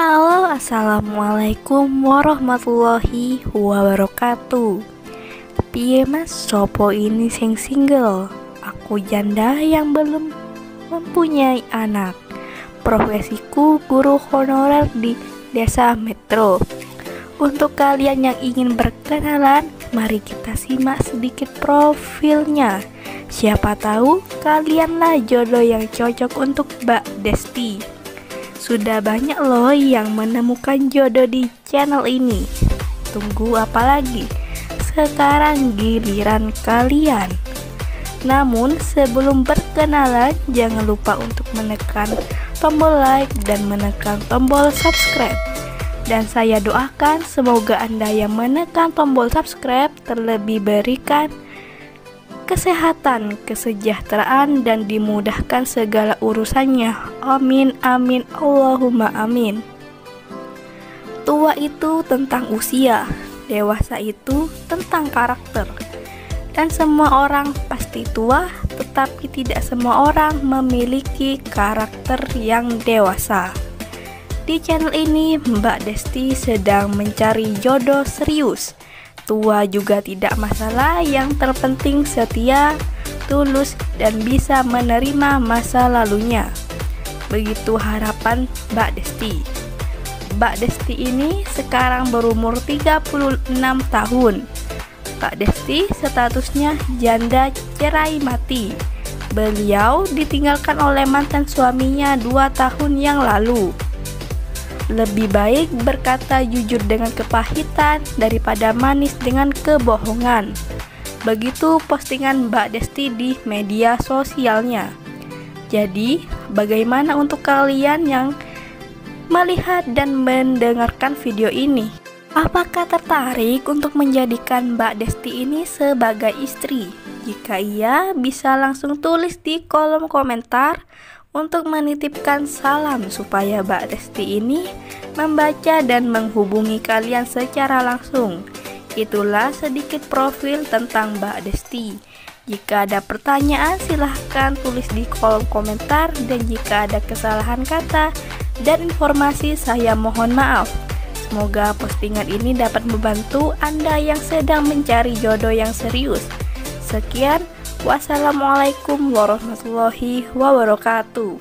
Halo, assalamualaikum warahmatullahi wabarakatuh. Piye mas, sopo ini sing single? Aku janda yang belum mempunyai anak. Profesiku guru honorer di desa Metro. Untuk kalian yang ingin berkenalan, mari kita simak sedikit profilnya. Siapa tahu kalianlah jodoh yang cocok untuk Mbak Desti. Sudah banyak loh yang menemukan jodoh di channel ini. Tunggu apa lagi? Sekarang giliran kalian. Namun sebelum berkenalan, jangan lupa untuk menekan tombol like dan menekan tombol subscribe. Dan saya doakan semoga Anda yang menekan tombol subscribe terlebih berikan kesehatan, kesejahteraan, dan dimudahkan segala urusannya. Amin, amin, Allahumma amin. Tua itu tentang usia, dewasa itu tentang karakter. Dan semua orang pasti tua, tetapi tidak semua orang memiliki karakter yang dewasa. Di channel ini, Mbak Desti sedang mencari jodoh serius. Tua juga tidak masalah, yang terpenting setia, tulus, dan bisa menerima masa lalunya. Begitu harapan Mbak Desti. Mbak Desti ini sekarang berumur 36 tahun. Mbak Desti statusnya janda cerai mati. Beliau ditinggalkan oleh mantan suaminya 2 tahun yang lalu. Lebih baik berkata jujur dengan kepahitan daripada manis dengan kebohongan. Begitu postingan Mbak Desti di media sosialnya. Jadi, bagaimana untuk kalian yang melihat dan mendengarkan video ini? Apakah tertarik untuk menjadikan Mbak Desti ini sebagai istri? Jika iya, bisa langsung tulis di kolom komentar untuk menitipkan salam supaya Mbak Desti ini membaca dan menghubungi kalian secara langsung. Itulah sedikit profil tentang Mbak Desti. Jika ada pertanyaan silahkan tulis di kolom komentar, dan jika ada kesalahan kata dan informasi saya mohon maaf. Semoga postingan ini dapat membantu Anda yang sedang mencari jodoh yang serius. Sekian, wassalamualaikum warahmatullahi wabarakatuh.